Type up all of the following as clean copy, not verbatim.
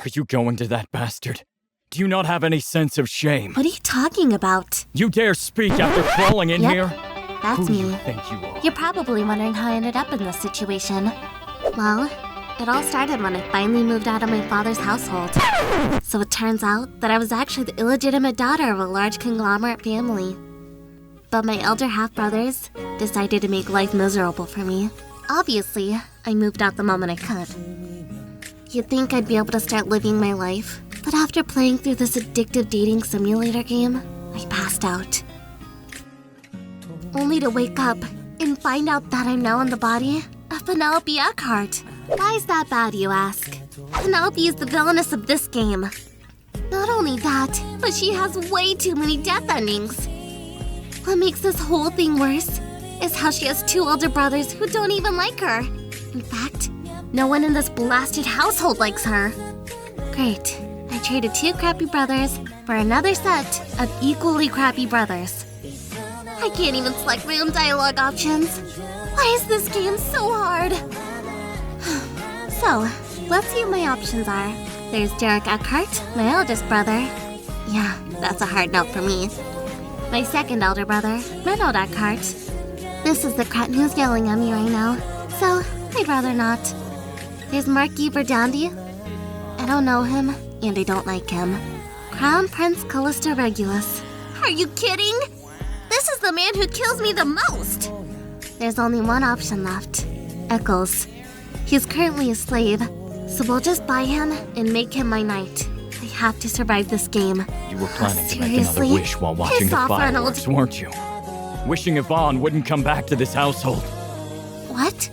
Are you going to that bastard? Do you not have any sense of shame? What are you talking about? You dare speak after crawling in here? That's Who do you me. think you are? You're probably wondering how I ended up in this situation. Well, it all started when I finally moved out of my father's household. So it turns out that I was actually the illegitimate daughter of a large conglomerate family. But my elder half-brothers decided to make life miserable for me. Obviously, I moved out the moment I could. You'd think I'd be able to start living my life, but after playing through this addictive dating simulator game, I passed out. Only to wake up and find out that I'm now in the body of Penelope Eckhart. Why is that bad, you ask? Penelope is the villainess of this game. Not only that, but she has way too many death endings. What makes this whole thing worse is how she has two older brothers who don't even like her. In fact, no one in this blasted household likes her. Great. I traded two crappy brothers for another set of equally crappy brothers. I can't even select my own dialogue options. Why is this game so hard? So, let's see what my options are. There's Derek Eckhart, my eldest brother. Yeah, that's a hard no for me. My second elder brother, Reynold Eckhart. This is the cretin who's yelling at me right now, so I'd rather not. There's Marky Verdandi. I don't know him, and I don't like him. Crown Prince Callista Regulus. Are you kidding? This is the man who kills me the most! There's only one option left. Eccles. He's currently a slave, so we'll just buy him and make him my knight. I have to survive this game. You were planning to make another Seriously? wish while watching Piss the off, fireworks, Reynold. weren't you? Wishing Yvonne wouldn't come back to this household. What?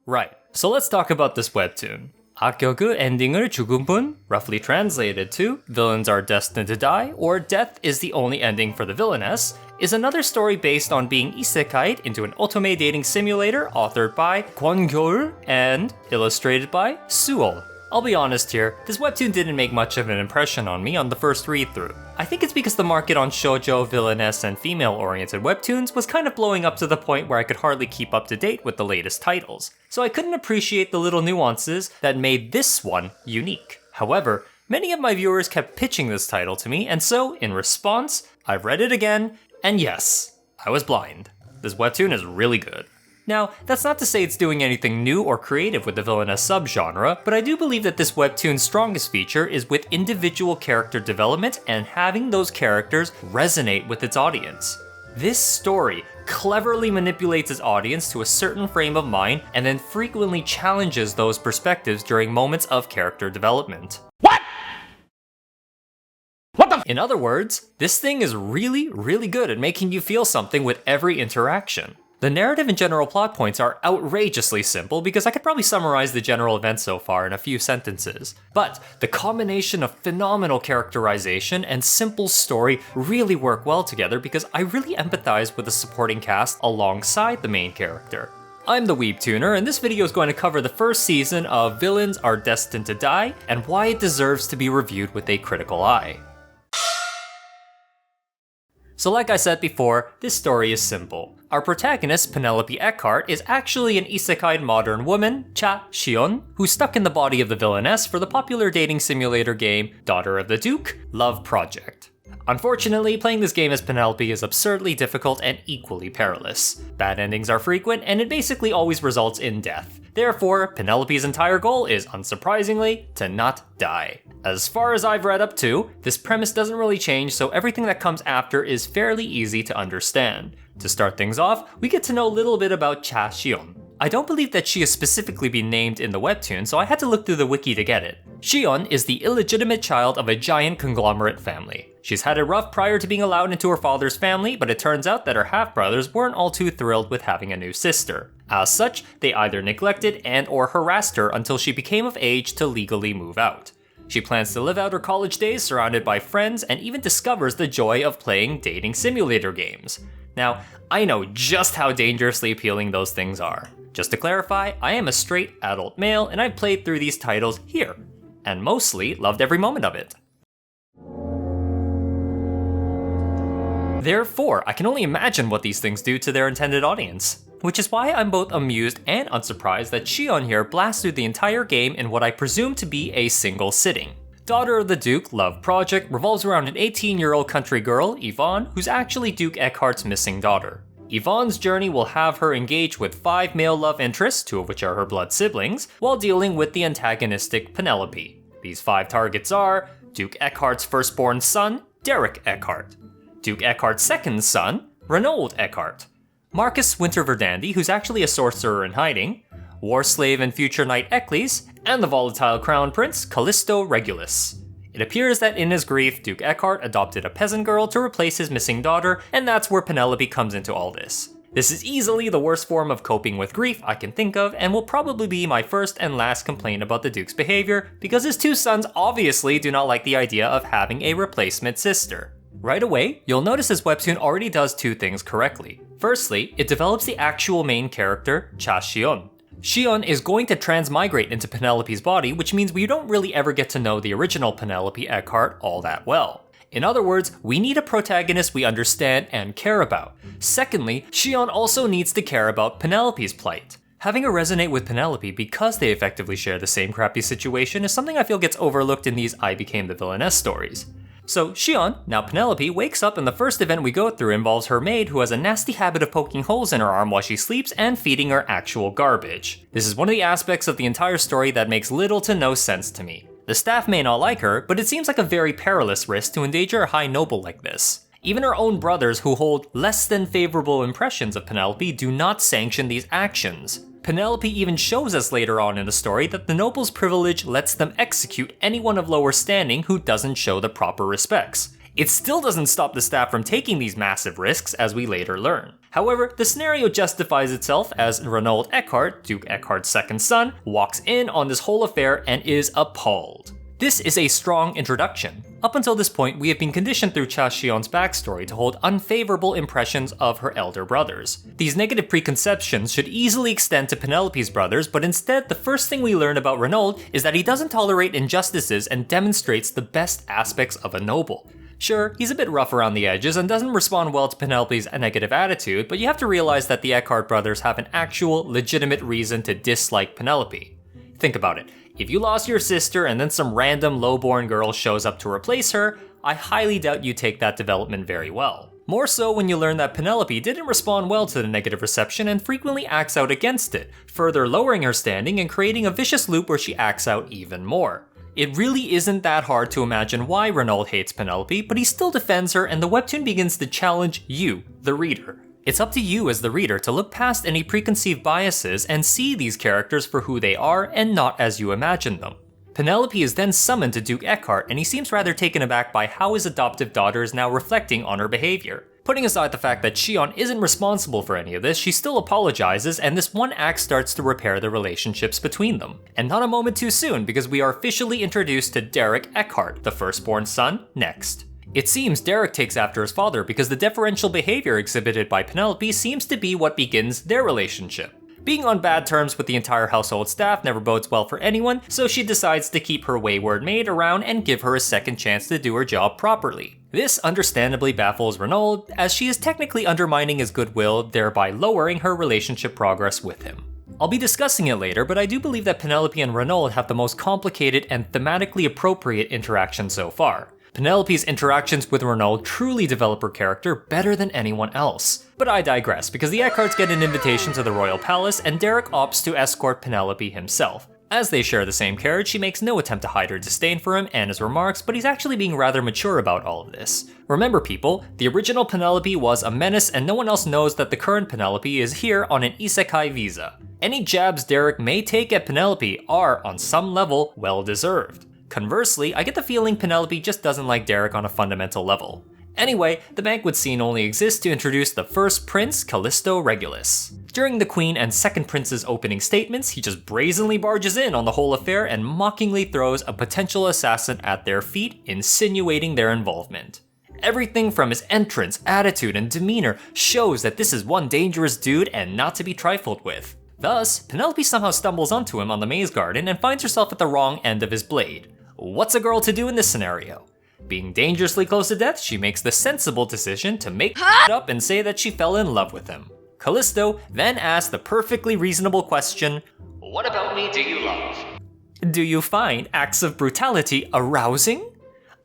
Right, so let's talk about this webtoon. 악역의 엔딩을 죽은 분, roughly translated to Villains Are Destined to Die, or Death is the Only Ending for the Villainess, is another story based on being isekai'd into an otome dating simulator authored by Gyeouel and illustrated by SUOL. I'll be honest here, this webtoon didn't make much of an impression on me on the first read-through. I think it's because the market on shoujo, villainess, and female-oriented webtoons was kind of blowing up to the point where I could hardly keep up to date with the latest titles, so I couldn't appreciate the little nuances that made this one unique. However, many of my viewers kept pitching this title to me, and so, in response, I've read it again, and yes, I was blind. This webtoon is really good. Now, that's not to say it's doing anything new or creative with the villainess subgenre, but I do believe that this webtoon's strongest feature is with individual character development and having those characters resonate with its audience. This story cleverly manipulates its audience to a certain frame of mind and then frequently challenges those perspectives during moments of character development. In other words, this thing is really, really good at making you feel something with every interaction. The narrative and general plot points are outrageously simple because I could probably summarize the general events so far in a few sentences. But the combination of phenomenal characterization and simple story really work well together because I really empathize with the supporting cast alongside the main character. I'm the Weebtooner, and this video is going to cover the first season of Villains Are Destined to Die and why it deserves to be reviewed with a critical eye. So like I said before, this story is simple. Our protagonist, Penelope Eckhart, is actually an isekai modern woman, Si-Yeon, who's stuck in the body of the villainess for the popular dating simulator game Daughter of the Duke, Love Project. Unfortunately, playing this game as Penelope is absurdly difficult and equally perilous. Bad endings are frequent, and it basically always results in death. Therefore, Penelope's entire goal is, unsurprisingly, to not die. As far as I've read up to, this premise doesn't really change, so everything that comes after is fairly easy to understand. To start things off, we get to know a little bit about Si-Yeon. I don't believe that she has specifically been named in the webtoon, so I had to look through the wiki to get it. Si-Yeon is the illegitimate child of a giant conglomerate family. She's had it rough prior to being allowed into her father's family, but it turns out that her half-brothers weren't all too thrilled with having a new sister. As such, they either neglected and/or harassed her until she became of age to legally move out. She plans to live out her college days surrounded by friends and even discovers the joy of playing dating simulator games. Now, I know just how dangerously appealing those things are. Just to clarify, I am a straight adult male and I've played through these titles here, and mostly loved every moment of it. Therefore, I can only imagine what these things do to their intended audience. Which is why I'm both amused and unsurprised that Si-Yeon here blasts through the entire game in what I presume to be a single sitting. Daughter of the Duke Love Project revolves around an 18-year-old country girl, Yvonne, who's actually Duke Eckhart's missing daughter. Yvonne's journey will have her engage with 5 male love interests, 2 of which are her blood siblings, while dealing with the antagonistic Penelope. These 5 targets are Duke Eckhart's firstborn son, Derek Eckhart, Duke Eckhart's second son, Reynold Eckhart, Marcus Winter Verdandi, who's actually a sorcerer in hiding, war slave and future knight Eccles, and the volatile crown prince, Callisto Regulus. It appears that in his grief, Duke Eckhart adopted a peasant girl to replace his missing daughter, and that's where Penelope comes into all this. This is easily the worst form of coping with grief I can think of, and will probably be my first and last complaint about the Duke's behavior, because his 2 sons obviously do not like the idea of having a replacement sister. Right away, you'll notice this webtoon already does 2 things correctly. Firstly, it develops the actual main character, Si-Yeon. Si-Yeon is going to transmigrate into Penelope's body, which means we don't really ever get to know the original Penelope Eckhart all that well. In other words, we need a protagonist we understand and care about. Secondly, Si-Yeon also needs to care about Penelope's plight. Having her resonate with Penelope because they effectively share the same crappy situation is something I feel gets overlooked in these I Became the Villainess stories. So Si-Yeon, now Penelope, wakes up and the first event we go through involves her maid who has a nasty habit of poking holes in her arm while she sleeps and feeding her actual garbage. This is one of the aspects of the entire story that makes little to no sense to me. The staff may not like her, but it seems like a very perilous risk to endanger a high noble like this. Even her own brothers who hold less than favorable impressions of Penelope do not sanction these actions. Penelope even shows us later on in the story that the noble's privilege lets them execute anyone of lower standing who doesn't show the proper respects. It still doesn't stop the staff from taking these massive risks, as we later learn. However, the scenario justifies itself as Reynold Eckhart, Duke Eckhart's second son, walks in on this whole affair and is appalled. This is a strong introduction. Up until this point, we have been conditioned through Si-Yeon's backstory to hold unfavorable impressions of her elder brothers. These negative preconceptions should easily extend to Penelope's brothers, but instead, the first thing we learn about Reynold is that he doesn't tolerate injustices and demonstrates the best aspects of a noble. Sure, he's a bit rough around the edges and doesn't respond well to Penelope's negative attitude, but you have to realize that the Eckhart brothers have an actual, legitimate reason to dislike Penelope. Think about it. If you lost your sister and then some random lowborn girl shows up to replace her, I highly doubt you take that development very well. More so when you learn that Penelope didn't respond well to the negative reception and frequently acts out against it, further lowering her standing and creating a vicious loop where she acts out even more. It really isn't that hard to imagine why Reynold hates Penelope, but he still defends her and the webtoon begins to challenge you, the reader. It's up to you as the reader to look past any preconceived biases and see these characters for who they are and not as you imagine them. Penelope is then summoned to Duke Eckhart and he seems rather taken aback by how his adoptive daughter is now reflecting on her behavior. Putting aside the fact that Si-Yeon isn't responsible for any of this, she still apologizes and this one act starts to repair the relationships between them. And not a moment too soon because we are officially introduced to Derek Eckhart, the firstborn son, next. It seems Derek takes after his father because the deferential behavior exhibited by Penelope seems to be what begins their relationship. Being on bad terms with the entire household staff never bodes well for anyone, so she decides to keep her wayward maid around and give her a second chance to do her job properly. This understandably baffles Reynold, as she is technically undermining his goodwill, thereby lowering her relationship progress with him. I'll be discussing it later, but I do believe that Penelope and Reynold have the most complicated and thematically appropriate interaction so far. Penelope's interactions with Reynold truly develop her character better than anyone else. But I digress, because the Eckharts get an invitation to the royal palace and Derek opts to escort Penelope himself. As they share the same carriage, she makes no attempt to hide her disdain for him and his remarks, but he's actually being rather mature about all of this. Remember people, the original Penelope was a menace and no one else knows that the current Penelope is here on an isekai visa. Any jabs Derek may take at Penelope are, on some level, well-deserved. Conversely, I get the feeling Penelope just doesn't like Derek on a fundamental level. Anyway, the banquet scene only exists to introduce the first prince, Callisto Regulus. During the queen and second prince's opening statements, he just brazenly barges in on the whole affair and mockingly throws a potential assassin at their feet, insinuating their involvement. Everything from his entrance, attitude, and demeanor shows that this is one dangerous dude and not to be trifled with. Thus, Penelope somehow stumbles onto him on the maze garden and finds herself at the wrong end of his blade. What's a girl to do in this scenario? Being dangerously close to death, she makes the sensible decision to make it up and say that she fell in love with him. Callisto then asks the perfectly reasonable question, "What about me do you love?" Do you find acts of brutality arousing?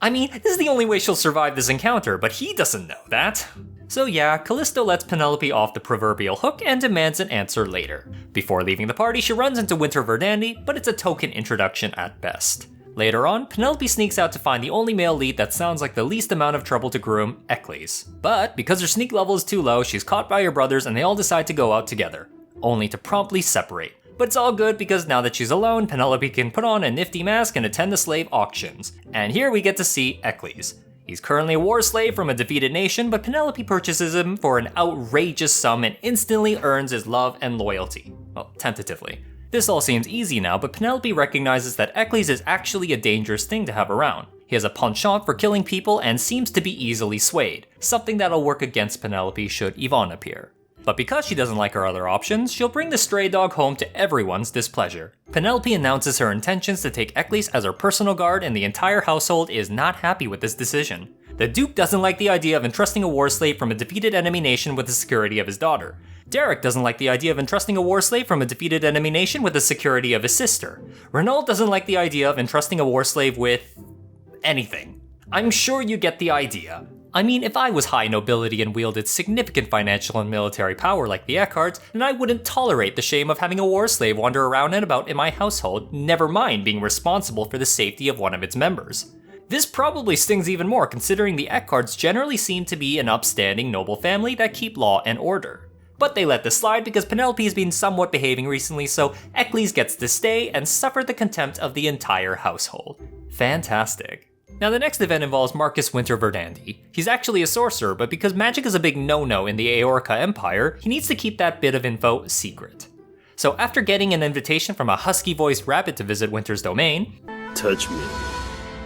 I mean, this is the only way she'll survive this encounter, but he doesn't know that. So yeah, Callisto lets Penelope off the proverbial hook and demands an answer later. Before leaving the party, she runs into Winter Verdandi, but it's a token introduction at best. Later on, Penelope sneaks out to find the only male lead that sounds like the least amount of trouble to groom, Eccles. But because her sneak level is too low, she's caught by her brothers and they all decide to go out together, only to promptly separate. But it's all good because now that she's alone, Penelope can put on a nifty mask and attend the slave auctions. And here we get to see Eccles. He's currently a war slave from a defeated nation, but Penelope purchases him for an outrageous sum and instantly earns his love and loyalty. Well, tentatively. This all seems easy now, but Penelope recognizes that Eccles is actually a dangerous thing to have around. He has a penchant for killing people and seems to be easily swayed, something that'll work against Penelope should Yvonne appear. But because she doesn't like her other options, she'll bring the stray dog home to everyone's displeasure. Penelope announces her intentions to take Eccles as her personal guard, and the entire household is not happy with this decision. The Duke doesn't like the idea of entrusting a war slave from a defeated enemy nation with the security of his daughter. Derek doesn't like the idea of entrusting a war slave from a defeated enemy nation with the security of his sister. Reynold doesn't like the idea of entrusting a war slave with anything. I'm sure you get the idea. I mean, if I was high nobility and wielded significant financial and military power like the Eckharts, then I wouldn't tolerate the shame of having a war slave wander around and about in my household, never mind being responsible for the safety of one of its members. This probably stings even more considering the Eckharts generally seem to be an upstanding noble family that keep law and order. But they let this slide because Penelope has been somewhat behaving recently, so Eccles gets to stay and suffer the contempt of the entire household. Fantastic. Now the next event involves Marcus Winter Verdandi. He's actually a sorcerer, but because magic is a big no-no in the Aorca Empire, he needs to keep that bit of info secret. So after getting an invitation from a husky-voiced rabbit to visit Winter's domain, Touch me.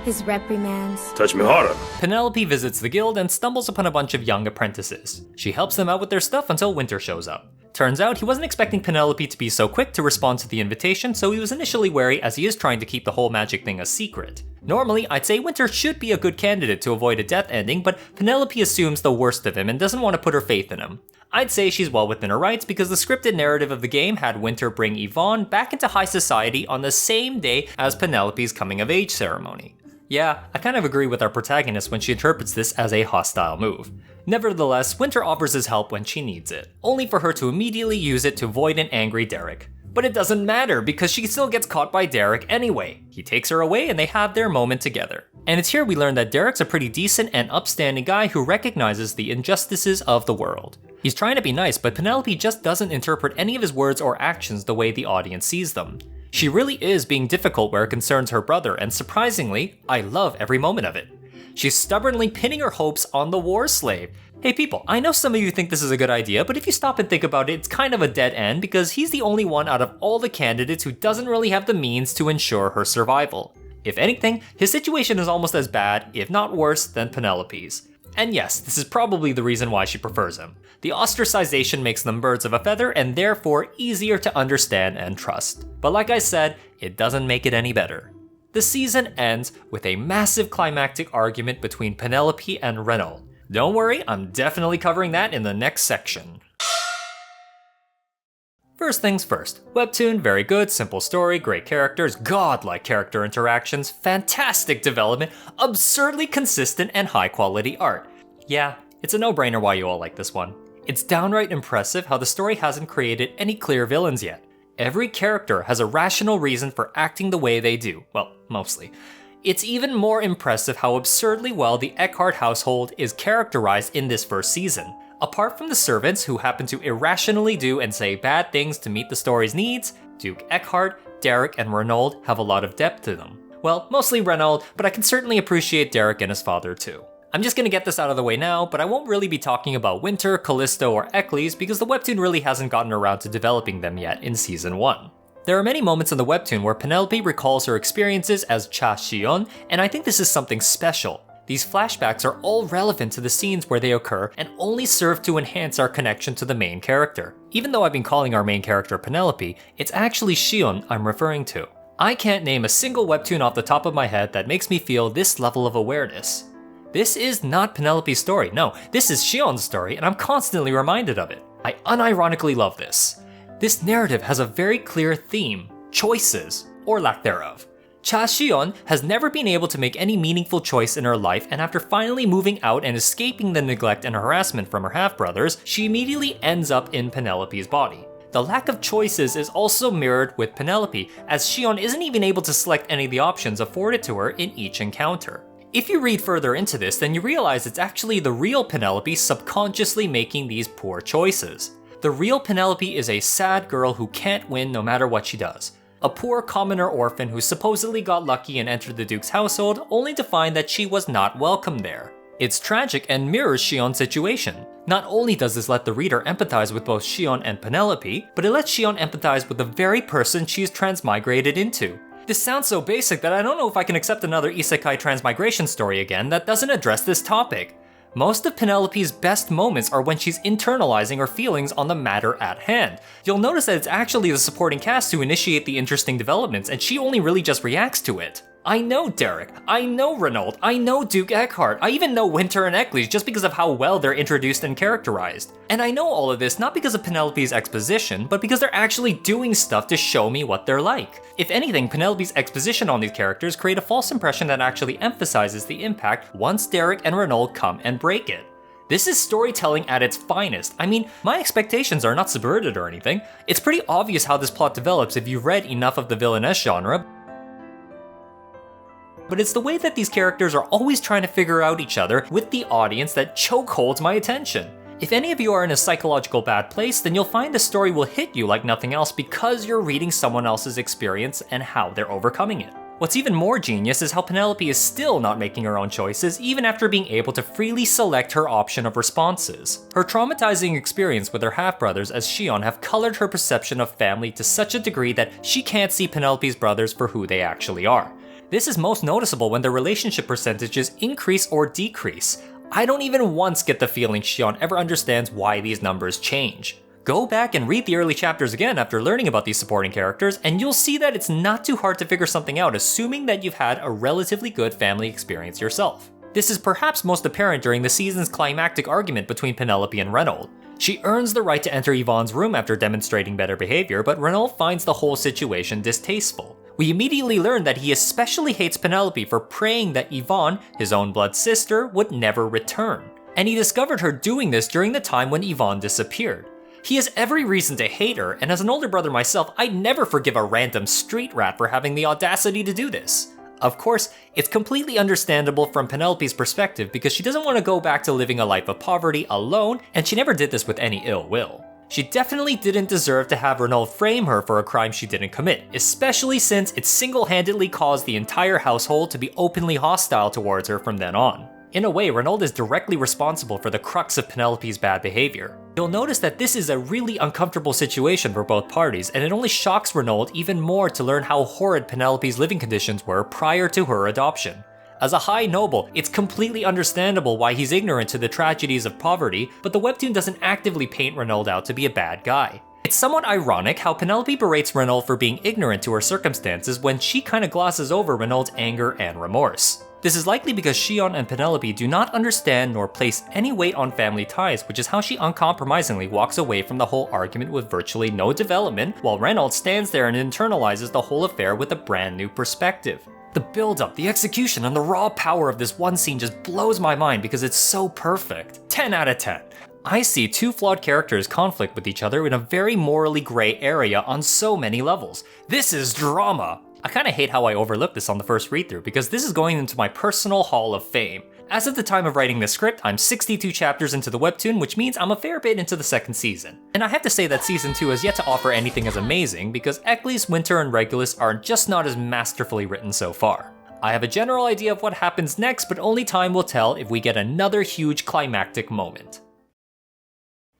His reprimands. Touch me harder. Penelope visits the guild and stumbles upon a bunch of young apprentices. She helps them out with their stuff until Winter shows up. Turns out he wasn't expecting Penelope to be so quick to respond to the invitation, so he was initially wary as he is trying to keep the whole magic thing a secret. Normally, I'd say Winter should be a good candidate to avoid a death ending, but Penelope assumes the worst of him and doesn't want to put her faith in him. I'd say she's well within her rights because the scripted narrative of the game had Winter bring Yvonne back into high society on the same day as Penelope's coming-of-age ceremony. Yeah, I kind of agree with our protagonist when she interprets this as a hostile move. Nevertheless, Winter offers his help when she needs it, only for her to immediately use it to avoid an angry Derek. But it doesn't matter because she still gets caught by Derek anyway. He takes her away and they have their moment together. And it's here we learn that Derek's a pretty decent and upstanding guy who recognizes the injustices of the world. He's trying to be nice, but Penelope just doesn't interpret any of his words or actions the way the audience sees them. She really is being difficult where it concerns her brother, and surprisingly, I love every moment of it. She's stubbornly pinning her hopes on the war slave. Hey people, I know some of you think this is a good idea, but if you stop and think about it, it's kind of a dead end because he's the only one out of all the candidates who doesn't really have the means to ensure her survival. If anything, his situation is almost as bad, if not worse, than Penelope's. And yes, this is probably the reason why she prefers him. The ostracization makes them birds of a feather and therefore easier to understand and trust. But like I said, it doesn't make it any better. The season ends with a massive climactic argument between Penelope and Reynold. Don't worry, I'm definitely covering that in the next section. First things first, Webtoon, very good, simple story, great characters, godlike character interactions, fantastic development, absurdly consistent and high quality art. Yeah, it's a no-brainer why you all like this one. It's downright impressive how the story hasn't created any clear villains yet. Every character has a rational reason for acting the way they do, well, mostly. It's even more impressive how absurdly well the Eckhart household is characterized in this first season. Apart from the servants who happen to irrationally do and say bad things to meet the story's needs, Duke Eckhart, Derek, and Reynold have a lot of depth to them. Well, mostly Reynold, but I can certainly appreciate Derek and his father too. I'm just gonna get this out of the way now, but I won't really be talking about Winter, Callisto, or Eccles because the webtoon really hasn't gotten around to developing them yet in season 1. There are many moments in the webtoon where Penelope recalls her experiences as Si-Yeon, and I think this is something special. These flashbacks are all relevant to the scenes where they occur and only serve to enhance our connection to the main character. Even though I've been calling our main character Penelope, it's actually Si-Yeon I'm referring to. I can't name a single webtoon off the top of my head that makes me feel this level of awareness. This is not Penelope's story, no, this is Si-Yeon's story, and I'm constantly reminded of it. I unironically love this. This narrative has a very clear theme, choices, or lack thereof. Si-Yeon has never been able to make any meaningful choice in her life, and after finally moving out and escaping the neglect and harassment from her half-brothers, she immediately ends up in Penelope's body. The lack of choices is also mirrored with Penelope, as Si-Yeon isn't even able to select any of the options afforded to her in each encounter. If you read further into this, then you realize it's actually the real Penelope subconsciously making these poor choices. The real Penelope is a sad girl who can't win no matter what she does. A poor commoner orphan who supposedly got lucky and entered the Duke's household, only to find that she was not welcome there. It's tragic and mirrors Si-Yeon's situation. Not only does this let the reader empathize with both Si-Yeon and Penelope, but it lets Si-Yeon empathize with the very person she's transmigrated into. This sounds so basic that I don't know if I can accept another isekai transmigration story again that doesn't address this topic. Most of Penelope's best moments are when she's internalizing her feelings on the matter at hand. You'll notice that it's actually the supporting cast who initiate the interesting developments, and she only really just reacts to it. I know Derek, I know Reynold, I know Duke Eckhart, I even know Winter and Eccles just because of how well they're introduced and characterized. And I know all of this not because of Penelope's exposition, but because they're actually doing stuff to show me what they're like. If anything, Penelope's exposition on these characters create a false impression that actually emphasizes the impact once Derek and Reynold come and break it. This is storytelling at its finest. I mean, my expectations are not subverted or anything. It's pretty obvious how this plot develops if you've read enough of the Villainess genre, but it's the way that these characters are always trying to figure out each other with the audience that chokeholds my attention. If any of you are in a psychological bad place, then you'll find the story will hit you like nothing else because you're reading someone else's experience and how they're overcoming it. What's even more genius is how Penelope is still not making her own choices even after being able to freely select her option of responses. Her traumatizing experience with her half-brothers as Si-Yeon have colored her perception of family to such a degree that she can't see Penelope's brothers for who they actually are. This is most noticeable when their relationship percentages increase or decrease. I don't even once get the feeling Si-Yeon ever understands why these numbers change. Go back and read the early chapters again after learning about these supporting characters, and you'll see that it's not too hard to figure something out assuming that you've had a relatively good family experience yourself. This is perhaps most apparent during the season's climactic argument between Penelope and Reynold. She earns the right to enter Yvonne's room after demonstrating better behavior, but Reynold finds the whole situation distasteful. We immediately learn that he especially hates Penelope for praying that Yvonne, his own blood sister, would never return. And he discovered her doing this during the time when Yvonne disappeared. He has every reason to hate her, and as an older brother myself, I'd never forgive a random street rat for having the audacity to do this. Of course, it's completely understandable from Penelope's perspective because she doesn't want to go back to living a life of poverty alone, and she never did this with any ill will. She definitely didn't deserve to have Reynold frame her for a crime she didn't commit, especially since it single-handedly caused the entire household to be openly hostile towards her from then on. In a way, Reynold is directly responsible for the crux of Penelope's bad behavior. You'll notice that this is a really uncomfortable situation for both parties, and it only shocks Reynold even more to learn how horrid Penelope's living conditions were prior to her adoption. As a high noble, it's completely understandable why he's ignorant to the tragedies of poverty, but the webtoon doesn't actively paint Reynold out to be a bad guy. It's somewhat ironic how Penelope berates Reynold for being ignorant to her circumstances when she kinda glosses over Reynold's anger and remorse. This is likely because Si-Yeon and Penelope do not understand nor place any weight on family ties, which is how she uncompromisingly walks away from the whole argument with virtually no development, while Reynold stands there and internalizes the whole affair with a brand new perspective. The build-up, the execution, and the raw power of this one scene just blows my mind because it's so perfect. 10 out of 10. I see two flawed characters conflict with each other in a very morally gray area on so many levels. This is drama! I kinda hate how I overlooked this on the first read-through because this is going into my personal Hall of Fame. As of the time of writing this script, I'm 62 chapters into the webtoon, which means I'm a fair bit into the second season. And I have to say that season 2 has yet to offer anything as amazing because Eccles, Winter, and Regulus are just not as masterfully written so far. I have a general idea of what happens next, but only time will tell if we get another huge climactic moment.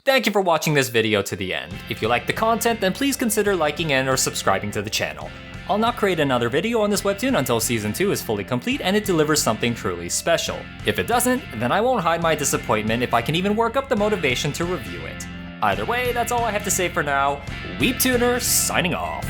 Thank you for watching this video to the end. If you like the content, then please consider liking and or subscribing to the channel. I'll not create another video on this webtoon until season 2 is fully complete and it delivers something truly special. If it doesn't, then I won't hide my disappointment if I can even work up the motivation to review it. Either way, that's all I have to say for now. Weebtooner signing off.